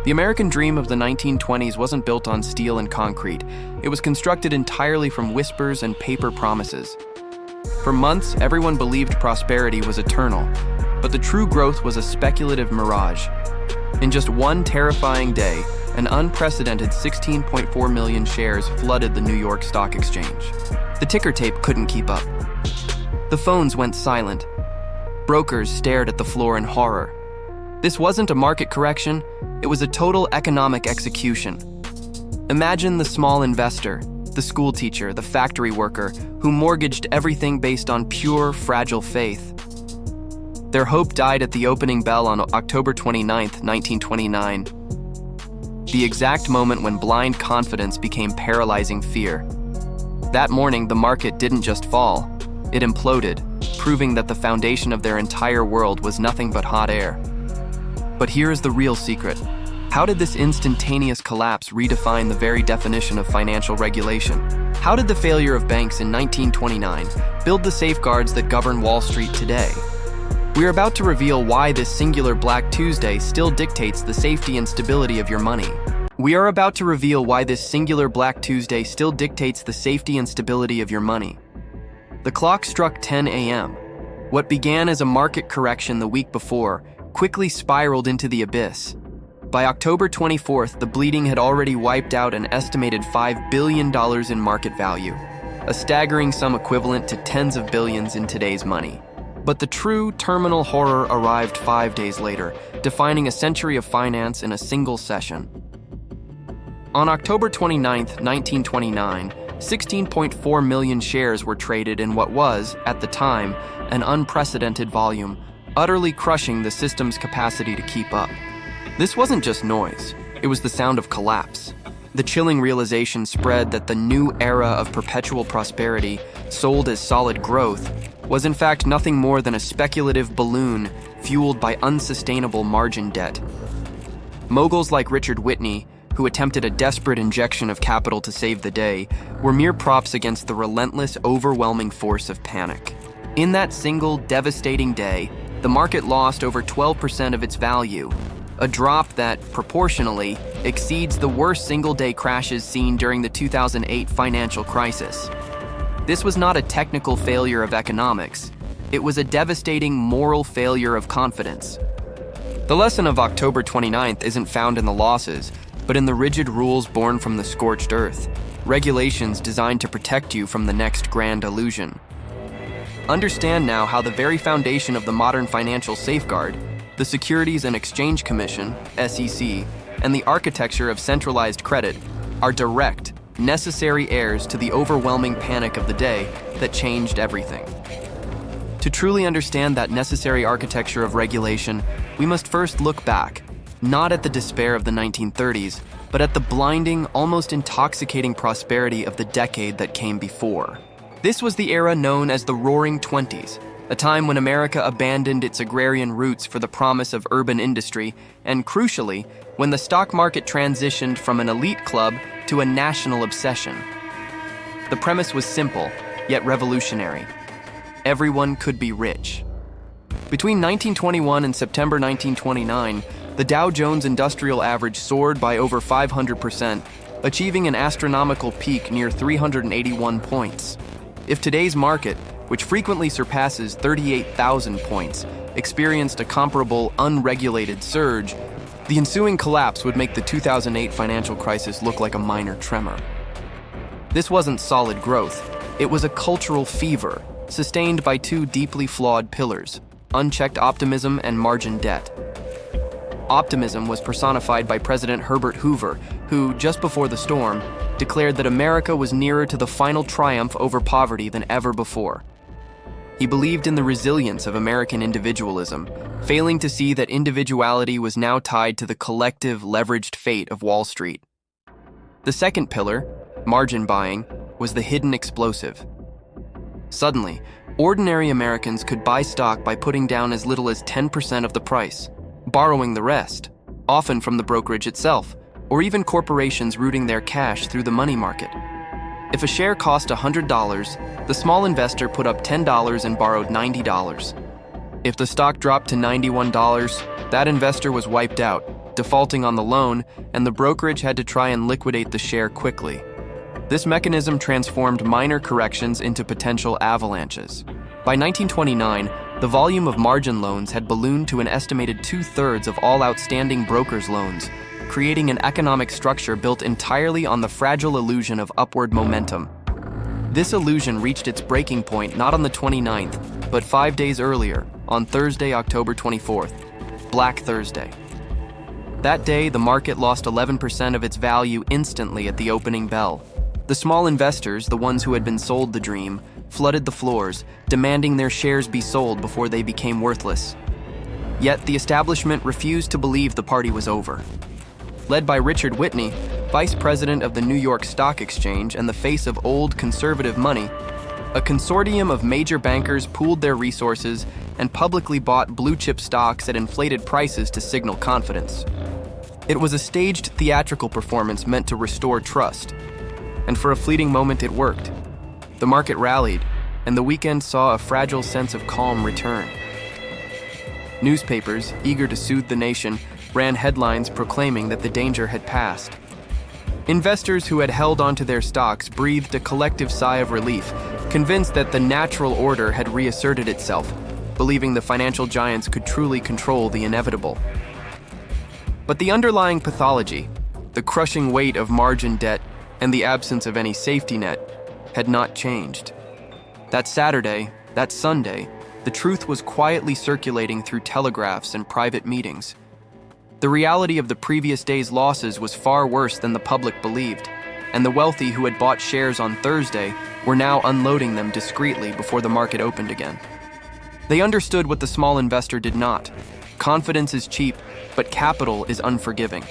The American dream of the 1920s wasn't built on steel and concrete. It was constructed entirely from whispers and paper promises. For months, everyone believed prosperity was eternal, but the true growth was a speculative mirage. In just one terrifying day, an unprecedented 16.4 million shares flooded the New York Stock Exchange. The ticker tape couldn't keep up. The phones went silent. Brokers stared at the floor in horror. This wasn't a market correction, it was a total economic execution. Imagine the small investor, the school teacher, the factory worker, who mortgaged everything based on pure, fragile faith. Their hope died at the opening bell on October 29, 1929. The exact moment when blind confidence became paralyzing fear. That morning, the market didn't just fall, it imploded, proving that the foundation of their entire world was nothing but hot air. But here is the real secret. How did this instantaneous collapse redefine the very definition of financial regulation? How did the failure of banks in 1929 build the safeguards that govern Wall Street today? We are about to reveal why this singular Black Tuesday still dictates the safety and stability of your money. We are about to reveal why this singular Black Tuesday still dictates the safety and stability of your money. The clock struck 10 a.m. What began as a market correction the week before quickly spiraled into the abyss. By October 24th, the bleeding had already wiped out an estimated $5 billion in market value, a staggering sum equivalent to tens of billions in today's money. But the true terminal horror arrived 5 days later, defining a century of finance in a single session. On October 29, 1929, 16.4 million shares were traded in what was, at the time, an unprecedented volume, utterly crushing the system's capacity to keep up. This wasn't just noise, it was the sound of collapse. The chilling realization spread that the new era of perpetual prosperity, sold as solid growth, was in fact nothing more than a speculative balloon fueled by unsustainable margin debt. Moguls like Richard Whitney, who attempted a desperate injection of capital to save the day, were mere props against the relentless, overwhelming force of panic. In that single, devastating day, the market lost over 12% of its value, a drop that, proportionally, exceeds the worst single-day crashes seen during the 2008 financial crisis. This was not a technical failure of economics. It was a devastating moral failure of confidence. The lesson of October 29th isn't found in the losses, but in the rigid rules born from the scorched earth, regulations designed to protect you from the next grand illusion. Understand now how the very foundation of the modern financial safeguard, the Securities and Exchange Commission, SEC, and the architecture of centralized credit are direct, necessary heirs to the overwhelming panic of the day that changed everything. To truly understand that necessary architecture of regulation, we must first look back, not at the despair of the 1930s, but at the blinding, almost intoxicating prosperity of the decade that came before. This was the era known as the Roaring Twenties, a time when America abandoned its agrarian roots for the promise of urban industry, and crucially, when the stock market transitioned from an elite club to a national obsession. The premise was simple, yet revolutionary. Everyone could be rich. Between 1921 and September 1929, the Dow Jones Industrial Average soared by over 500%, achieving an astronomical peak near 381 points. If today's market, which frequently surpasses 38,000 points, experienced a comparable unregulated surge, the ensuing collapse would make the 2008 financial crisis look like a minor tremor. This wasn't solid growth, it was a cultural fever, sustained by two deeply flawed pillars: unchecked optimism and margin debt. Optimism was personified by President Herbert Hoover, who, just before the storm, declared that America was nearer to the final triumph over poverty than ever before. He believed in the resilience of American individualism, failing to see that individuality was now tied to the collective, leveraged fate of Wall Street. The second pillar, margin buying, was the hidden explosive. Suddenly, ordinary Americans could buy stock by putting down as little as 10% of the price, borrowing the rest, often from the brokerage itself, or even corporations routing their cash through the money market. If a share cost $100, the small investor put up $10 and borrowed $90. If the stock dropped to $91, that investor was wiped out, defaulting on the loan, and the brokerage had to try and liquidate the share quickly. This mechanism transformed minor corrections into potential avalanches. By 1929, the volume of margin loans had ballooned to an estimated 2/3 of all outstanding brokers' loans, creating an economic structure built entirely on the fragile illusion of upward momentum. This illusion reached its breaking point not on the 29th, but 5 days earlier, on Thursday, October 24th, Black Thursday. That day, the market lost 11% of its value instantly at the opening bell. The small investors, the ones who had been sold the dream, flooded the floors, demanding their shares be sold before they became worthless. Yet the establishment refused to believe the party was over. Led by Richard Whitney, vice president of the New York Stock Exchange and the face of old conservative money, a consortium of major bankers pooled their resources and publicly bought blue-chip stocks at inflated prices to signal confidence. It was a staged theatrical performance meant to restore trust. And for a fleeting moment it worked. The market rallied, and the weekend saw a fragile sense of calm return. Newspapers, eager to soothe the nation, ran headlines proclaiming that the danger had passed. Investors who had held onto their stocks breathed a collective sigh of relief, convinced that the natural order had reasserted itself, believing the financial giants could truly control the inevitable. But the underlying pathology, the crushing weight of margin debt, and the absence of any safety net had not changed. That Saturday, that Sunday, the truth was quietly circulating through telegraphs and private meetings. The reality of the previous day's losses was far worse than the public believed, and the wealthy who had bought shares on Thursday were now unloading them discreetly before the market opened again. They understood what the small investor did not. Confidence is cheap, but capital is unforgiving.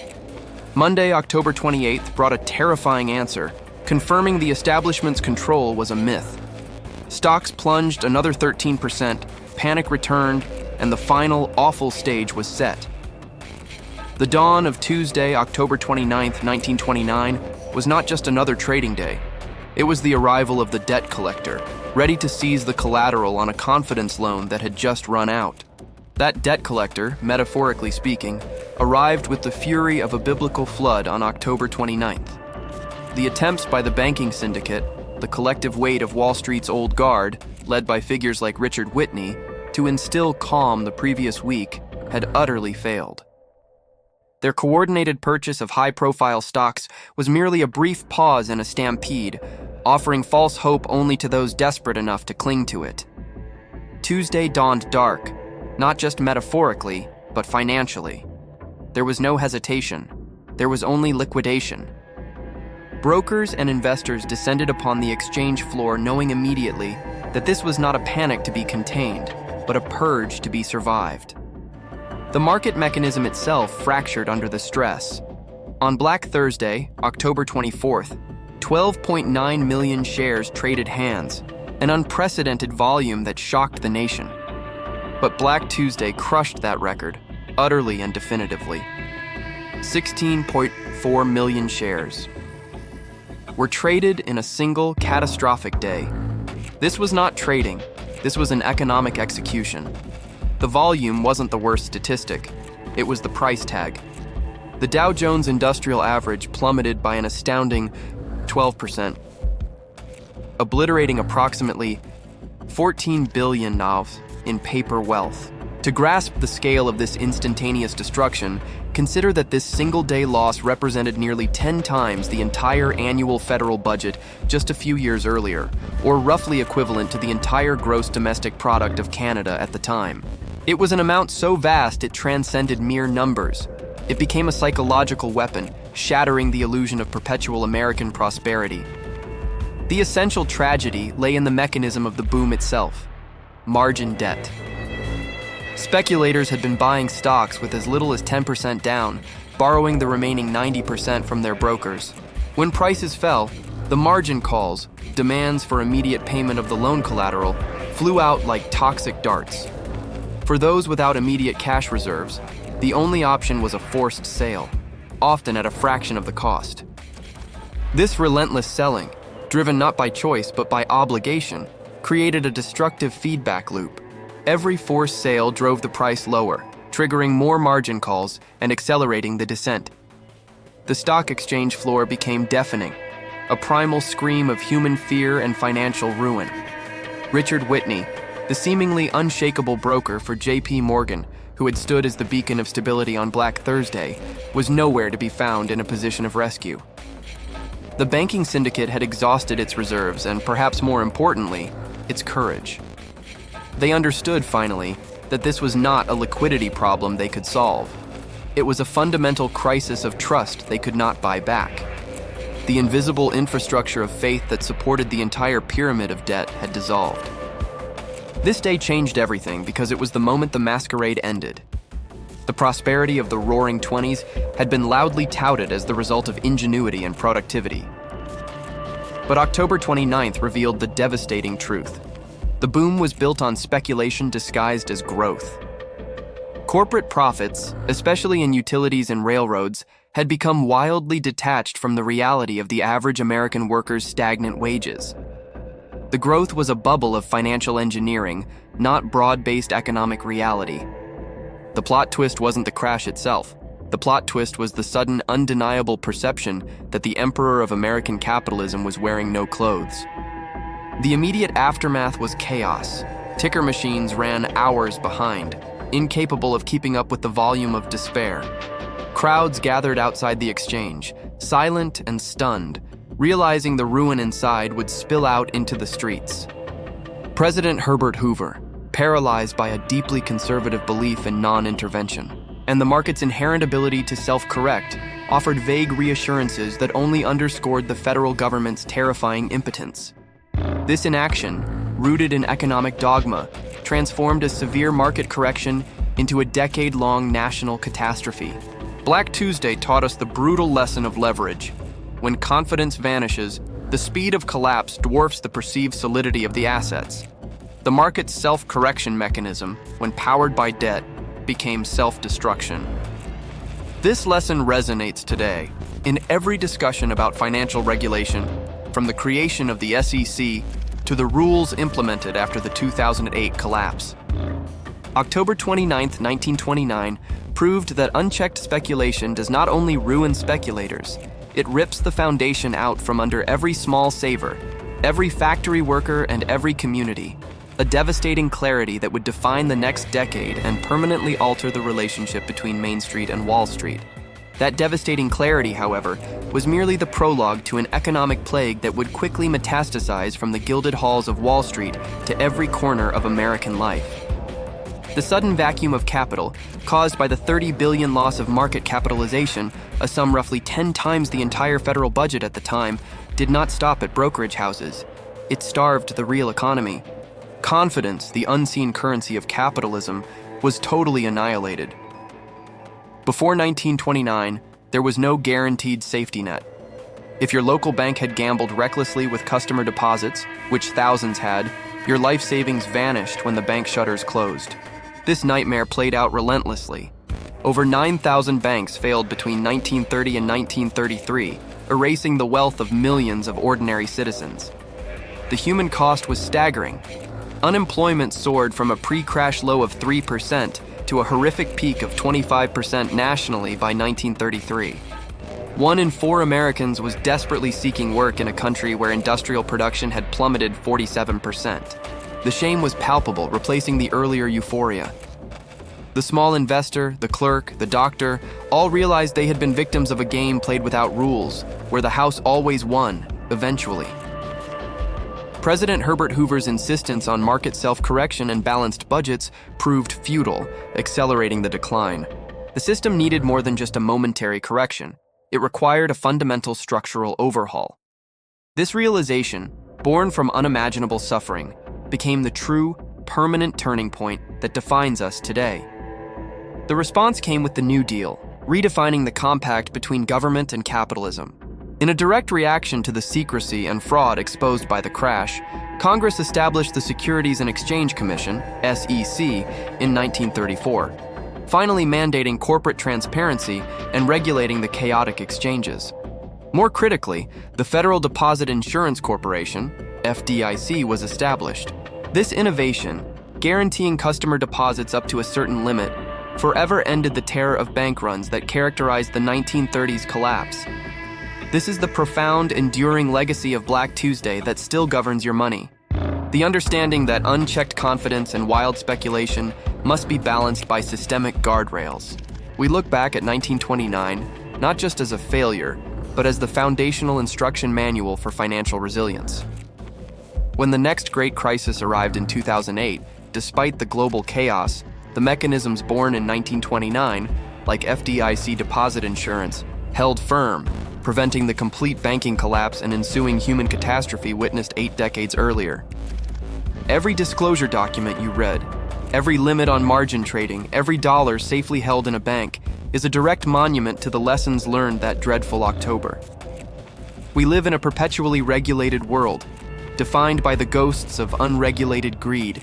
Monday, October 28th, brought a terrifying answer, confirming the establishment's control was a myth. Stocks plunged another 13%, panic returned, and the final, awful stage was set. The dawn of Tuesday, October 29th, 1929, was not just another trading day. It was the arrival of the debt collector, ready to seize the collateral on a confidence loan that had just run out. That debt collector, metaphorically speaking, arrived with the fury of a biblical flood on October 29th. The attempts by the banking syndicate, the collective weight of Wall Street's old guard, led by figures like Richard Whitney, to instill calm the previous week, had utterly failed. Their coordinated purchase of high-profile stocks was merely a brief pause in a stampede, offering false hope only to those desperate enough to cling to it. Tuesday dawned dark, not just metaphorically, but financially. There was no hesitation. There was only liquidation. Brokers and investors descended upon the exchange floor knowing immediately that this was not a panic to be contained, but a purge to be survived. The market mechanism itself fractured under the stress. On Black Thursday, October 24th, 12.9 million shares traded hands, an unprecedented volume that shocked the nation. But Black Tuesday crushed that record, utterly and definitively. 16.4 million shares were traded in a single catastrophic day. This was not trading, this was an economic execution. The volume wasn't the worst statistic, it was the price tag. The Dow Jones Industrial Average plummeted by an astounding 12%, obliterating approximately 14 billion NAV in paper wealth. To grasp the scale of this instantaneous destruction, consider that this single-day loss represented nearly 10 times the entire annual federal budget just a few years earlier, or roughly equivalent to the entire gross domestic product of Canada at the time. It was an amount so vast it transcended mere numbers. It became a psychological weapon, shattering the illusion of perpetual American prosperity. The essential tragedy lay in the mechanism of the boom itself: margin debt. Speculators had been buying stocks with as little as 10% down, borrowing the remaining 90% from their brokers. When prices fell, the margin calls, demands for immediate payment of the loan collateral, flew out like toxic darts. For those without immediate cash reserves, the only option was a forced sale, often at a fraction of the cost. This relentless selling, driven not by choice but by obligation, created a destructive feedback loop. Every forced sale drove the price lower, triggering more margin calls and accelerating the descent. The stock exchange floor became deafening, a primal scream of human fear and financial ruin. Richard Whitney, the seemingly unshakable broker for J.P. Morgan, who had stood as the beacon of stability on Black Thursday, was nowhere to be found in a position of rescue. The banking syndicate had exhausted its reserves and, perhaps more importantly, its courage. They understood, finally, that this was not a liquidity problem they could solve. It was a fundamental crisis of trust they could not buy back. The invisible infrastructure of faith that supported the entire pyramid of debt had dissolved. This day changed everything because it was the moment the masquerade ended. The prosperity of the Roaring '20s had been loudly touted as the result of ingenuity and productivity. But October 29th revealed the devastating truth. The boom was built on speculation disguised as growth. Corporate profits, especially in utilities and railroads, had become wildly detached from the reality of the average American worker's stagnant wages. The growth was a bubble of financial engineering, not broad-based economic reality. The plot twist wasn't the crash itself. The plot twist was the sudden, undeniable perception that the emperor of American capitalism was wearing no clothes. The immediate aftermath was chaos. Ticker machines ran hours behind, incapable of keeping up with the volume of despair. Crowds gathered outside the exchange, silent and stunned, realizing the ruin inside would spill out into the streets. President Herbert Hoover, paralyzed by a deeply conservative belief in non-intervention, and the market's inherent ability to self-correct, offered vague reassurances that only underscored the federal government's terrifying impotence. This inaction, rooted in economic dogma, transformed a severe market correction into a decade-long national catastrophe. Black Tuesday taught us the brutal lesson of leverage. When confidence vanishes, the speed of collapse dwarfs the perceived solidity of the assets. The market's self-correction mechanism, when powered by debt, became self-destruction. This lesson resonates today in every discussion about financial regulation, from the creation of the SEC to the rules implemented after the 2008 collapse. October 29, 1929, proved that unchecked speculation does not only ruin speculators, it rips the foundation out from under every small saver, every factory worker, and every community. A devastating clarity that would define the next decade and permanently alter the relationship between Main Street and Wall Street. That devastating clarity, however, was merely the prologue to an economic plague that would quickly metastasize from the gilded halls of Wall Street to every corner of American life. The sudden vacuum of capital, caused by the $30 billion loss of market capitalization, a sum roughly 10 times the entire federal budget at the time, did not stop at brokerage houses. It starved the real economy. Confidence, the unseen currency of capitalism, was totally annihilated. Before 1929, there was no guaranteed safety net. If your local bank had gambled recklessly with customer deposits, which thousands had, your life savings vanished when the bank shutters closed. This nightmare played out relentlessly. Over 9,000 banks failed between 1930 and 1933, erasing the wealth of millions of ordinary citizens. The human cost was staggering. Unemployment soared from a pre-crash low of 3% to a horrific peak of 25% nationally by 1933. 1 in 4 Americans was desperately seeking work in a country where industrial production had plummeted 47%. The shame was palpable, replacing the earlier euphoria. The small investor, the clerk, the doctor, all realized they had been victims of a game played without rules, where the house always won, eventually. President Herbert Hoover's insistence on market self-correction and balanced budgets proved futile, accelerating the decline. The system needed more than just a momentary correction. It required a fundamental structural overhaul. This realization, born from unimaginable suffering, became the true, permanent turning point that defines us today. The response came with the New Deal, redefining the compact between government and capitalism. In a direct reaction to the secrecy and fraud exposed by the crash, Congress established the Securities and Exchange Commission, SEC, in 1934, finally mandating corporate transparency and regulating the chaotic exchanges. More critically, the Federal Deposit Insurance Corporation, FDIC, was established. This innovation, guaranteeing customer deposits up to a certain limit, forever ended the terror of bank runs that characterized the 1930s collapse. This is the profound, enduring legacy of Black Tuesday that still governs your money. The understanding that unchecked confidence and wild speculation must be balanced by systemic guardrails. We look back at 1929 not just as a failure, but as the foundational instruction manual for financial resilience. When the next great crisis arrived in 2008, despite the global chaos, the mechanisms born in 1929, like FDIC deposit insurance, held firm, preventing the complete banking collapse and ensuing human catastrophe witnessed 8 decades earlier. Every disclosure document you read, every limit on margin trading, every dollar safely held in a bank, is a direct monument to the lessons learned that dreadful October. We live in a perpetually regulated world, defined by the ghosts of unregulated greed.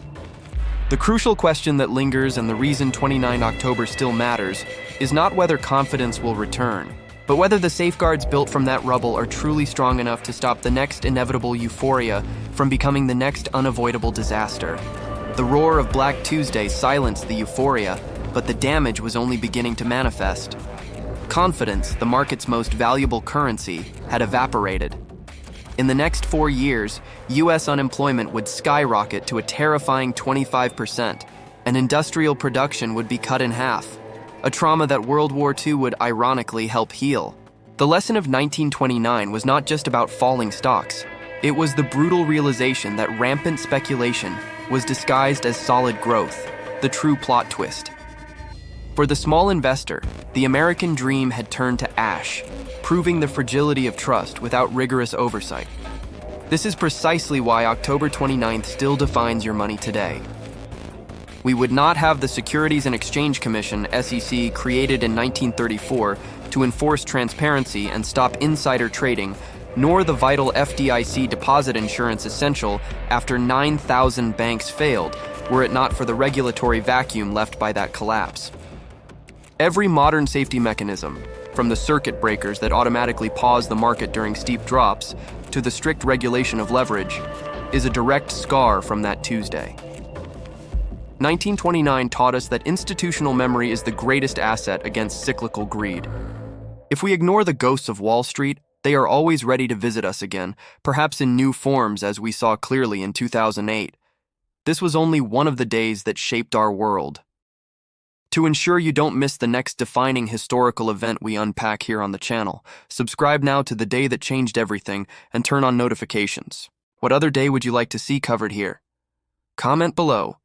The crucial question that lingers and the reason 29 October still matters is not whether confidence will return, but whether the safeguards built from that rubble are truly strong enough to stop the next inevitable euphoria from becoming the next unavoidable disaster. The roar of Black Tuesday silenced the euphoria, but the damage was only beginning to manifest. Confidence, the market's most valuable currency, had evaporated. In the next 4 years, U.S. unemployment would skyrocket to a terrifying 25%, and industrial production would be cut in half, a trauma that World War II would ironically help heal. The lesson of 1929 was not just about falling stocks. It was the brutal realization that rampant speculation was disguised as solid growth, the true plot twist. For the small investor, the American dream had turned to ash, proving the fragility of trust without rigorous oversight. This is precisely why October 29th still defines your money today. We would not have the Securities and Exchange Commission, SEC, created in 1934 to enforce transparency and stop insider trading, nor the vital FDIC deposit insurance essential after 9,000 banks failed, were it not for the regulatory vacuum left by that collapse. Every modern safety mechanism, from the circuit breakers that automatically pause the market during steep drops to the strict regulation of leverage, is a direct scar from that Tuesday. 1929 taught us that institutional memory is the greatest asset against cyclical greed. If we ignore the ghosts of Wall Street, they are always ready to visit us again, perhaps in new forms as we saw clearly in 2008. This was only one of the days that shaped our world. To ensure you don't miss the next defining historical event we unpack here on the channel, subscribe now to The Day That Changed Everything and turn on notifications. What other day would you like to see covered here? Comment below.